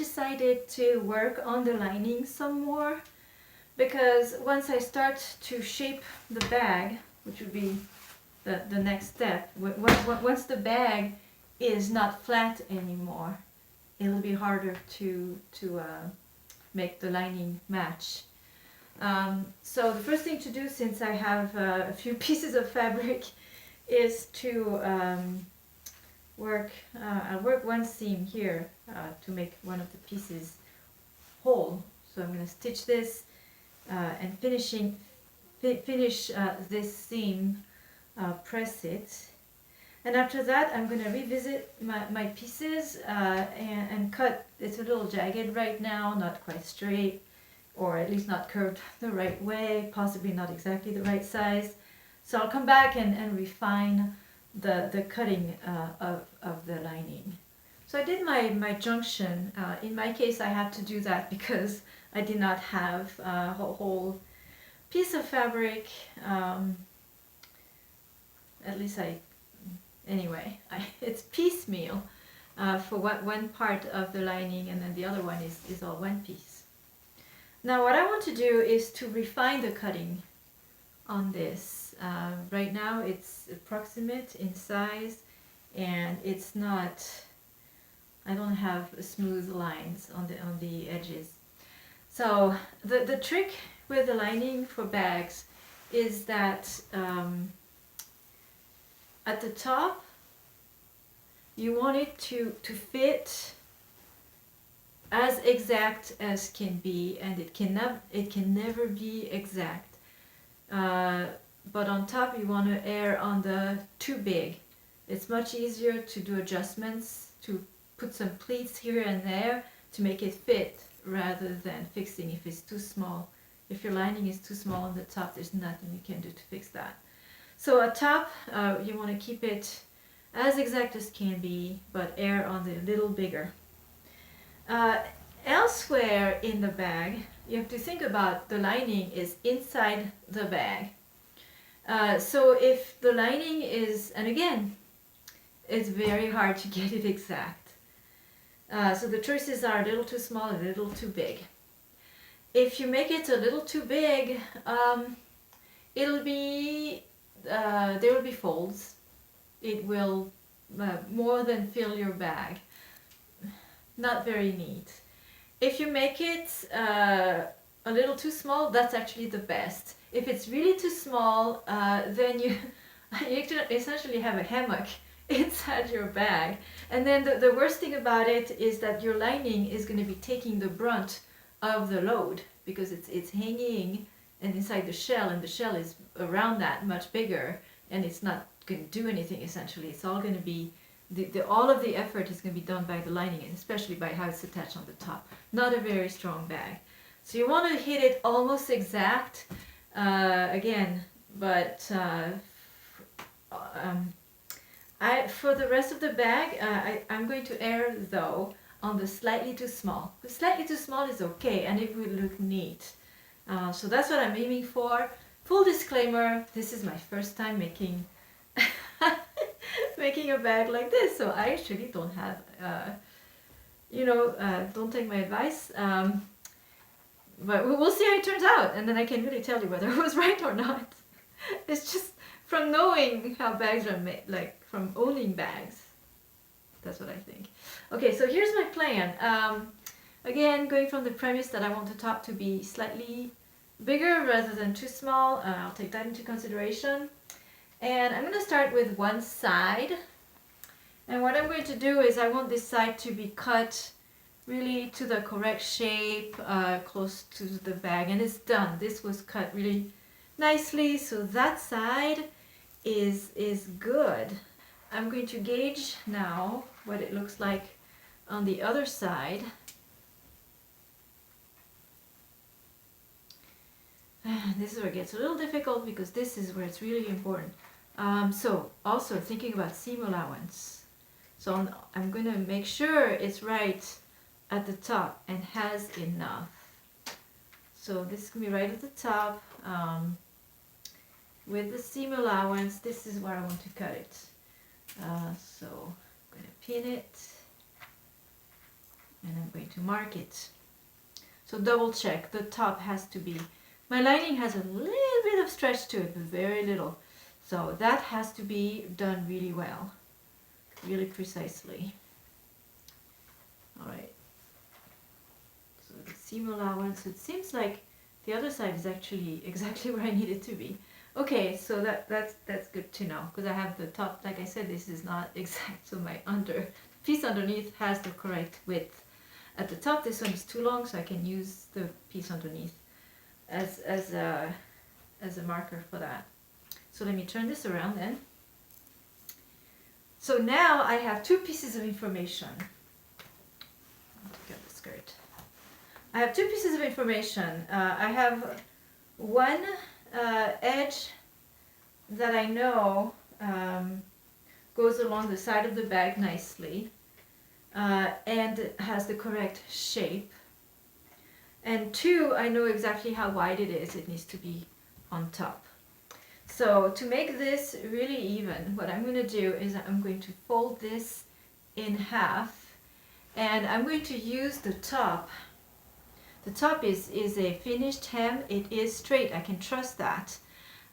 decided to work on the lining some more, because once I start to shape the bag, which would be the next step, once the bag is not flat anymore, it'll be harder to make the lining match. So the first thing to do, since I have a few pieces of fabric, is to I'll work one seam here to make one of the pieces whole. So I'm going to stitch this and finish this seam, press it, and after that I'm going to revisit my pieces and cut. It's a little jagged right now, not quite straight, or at least not curved the right way, possibly not exactly the right size. So I'll come back and refine the cutting of the lining. So I did my junction. In my case I had to do that because I did not have a whole piece of fabric. At least it's piecemeal for one part of the lining, and then the other one is all one piece. Now what I want to do is to refine the cutting on this. Right now it's approximate in size, and it's not, I don't have smooth lines on the edges. So the trick with the lining for bags is that at the top you want it to fit as exact as can be, and it can never be exact. But on top you want to err on the too big. It's much easier to do adjustments, to put some pleats here and there to make it fit, rather than fixing if it's too small. If your lining is too small on the top, there's nothing you can do to fix that. So at top you want to keep it as exact as can be, but err on the little bigger. Elsewhere in the bag, you have to think about the lining is inside the bag. So if the lining is, and again, it's very hard to get it exact. So the choices are a little too small, a little too big. If you make it a little too big, it'll be, there will be folds. It will more than fill your bag. Not very neat. If you make it a little too small, that's actually the best. If it's really too small, then you essentially have a hammock inside your bag. And then the worst thing about it is that your lining is going to be taking the brunt of the load, because it's hanging and inside the shell, and the shell is around that much bigger, and it's not going to do anything essentially. It's all going to be, all of the effort is going to be done by the lining, and especially by how it's attached on the top. Not a very strong bag. So you want to hit it almost exact. Again, but for the rest of the bag, I'm going to err though on the slightly too small. The slightly too small is okay, and it will look neat. So that's what I'm aiming for. Full disclaimer, this is my first time making making a bag like this, so I actually don't have, don't take my advice. But we'll see how it turns out, and then I can really tell you whether I was right or not. It's just from knowing how bags are made, like from owning bags. That's what I think. Okay, so here's my plan. Again, going from the premise that I want the top to be slightly bigger rather than too small. I'll take that into consideration. And I'm going to start with one side. And what I'm going to do is I want this side to be cut really to the correct shape, close to the bag, and it's done. This was cut really nicely, so that side is good. I'm going to gauge now what it looks like on the other side. This is where it gets a little difficult, because this is where it's really important. So also thinking about seam allowance. So I'm going to make sure it's right at the top and has enough. So this is going to be right at the top. With the seam allowance, this is where I want to cut it. So I'm going to pin it and I'm going to mark it. So double check, the top has to be, my lining has a little bit of stretch to it, but very little. So that has to be done really well, really precisely. All right. So the seam allowance, it seems like the other side is actually exactly where I need it to be. Okay, so that's good to know, because I have the top, like I said, this is not exact, so my piece underneath has the correct width. At the top, this one is too long, so I can use the piece underneath as a marker for that. So let me turn this around then. So now I have two pieces of information. Take out the skirt. I have two pieces of information. I have one edge that I know goes along the side of the bag nicely and has the correct shape. And two, I know exactly how wide it is. It needs to be on top. So to make this really even, what I'm going to do is I'm going to fold this in half, and I'm going to use the top. The top is a finished hem. It is straight. I can trust that.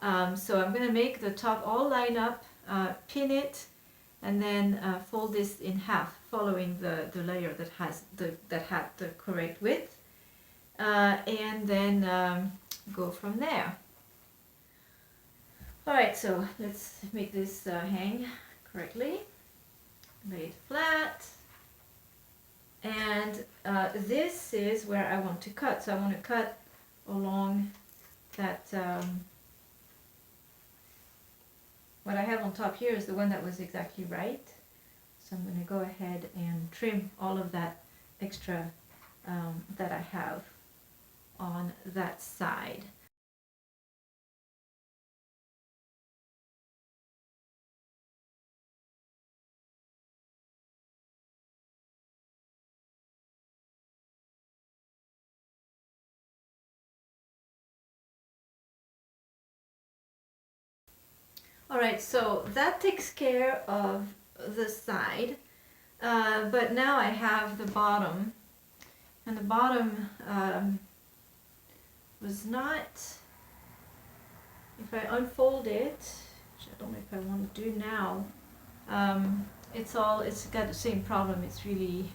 So I'm going to make the top all line up, pin it, and then fold this in half, following the layer that had the correct width, and then go from there. Alright, so let's make this hang correctly. Lay it flat. And this is where I want to cut. So I want to cut along that, what I have on top here is the one that was exactly right. So I'm going to go ahead and trim all of that extra that I have on that side. Alright, so that takes care of the side, but now I have the bottom, and the bottom was not, if I unfold it, which I don't know if I want to do now, it's got the same problem. It's really,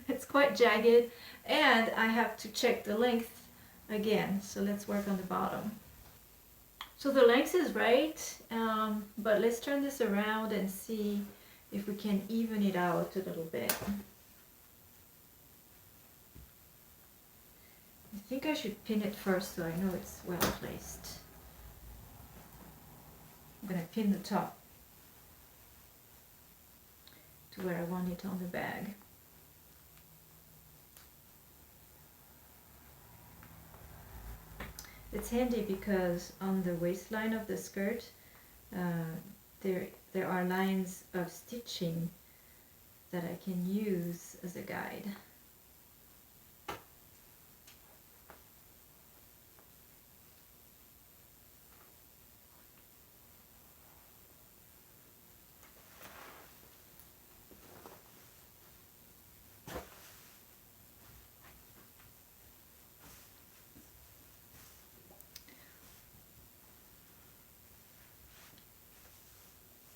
it's quite jagged, and I have to check the length again. So let's work on the bottom. So the length is right, but let's turn this around and see if we can even it out a little bit. I think I should pin it first so I know it's well placed. I'm going to pin the top to where I want it on the bag. It's handy because on the waistline of the skirt there are lines of stitching that I can use as a guide.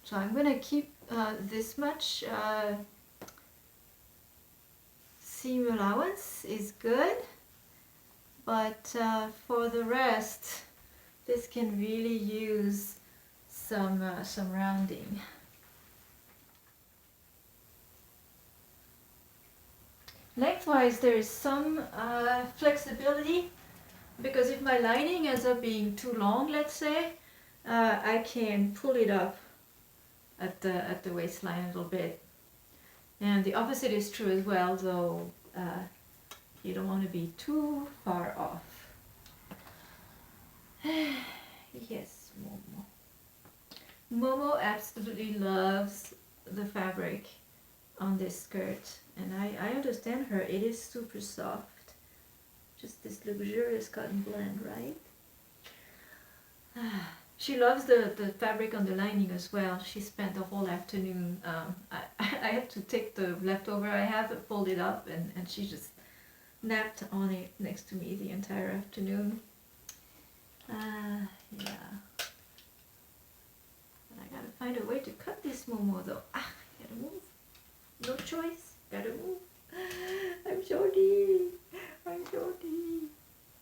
So I'm going to keep this much seam allowance is good, but for the rest this can really use some rounding. Lengthwise there is some flexibility, because if my lining ends up being too long, let's say, I can pull it up at the waistline a little bit. And the opposite is true as well, though you don't want to be too far off. Yes, Momo. Momo absolutely loves the fabric on this skirt, and I understand her. It is super soft. Just this luxurious cotton blend, right? She loves the fabric on the lining as well. She spent the whole afternoon. I had to take the leftover I have, fold it up, and she just napped on it next to me the entire afternoon. Yeah. But I gotta find a way to cut this Momo though. Gotta move. No choice. Gotta move. I'm Jody. I'm Jody.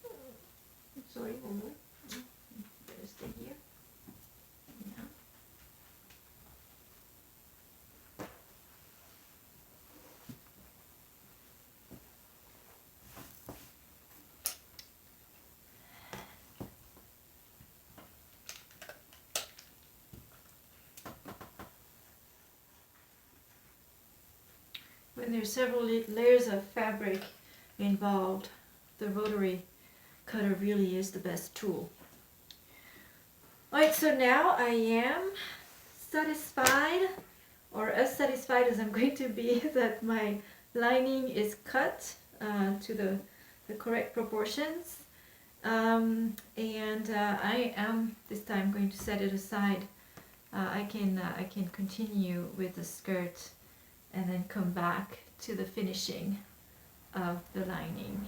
I'm sorry, Momo. Better stay here. Yeah. When there's several layers of fabric involved, the rotary cutter really is the best tool. Alright, so now I am satisfied, or as satisfied as I'm going to be, that my lining is cut to the correct proportions. I am this time going to set it aside. I can continue with the skirt and then come back to the finishing of the lining.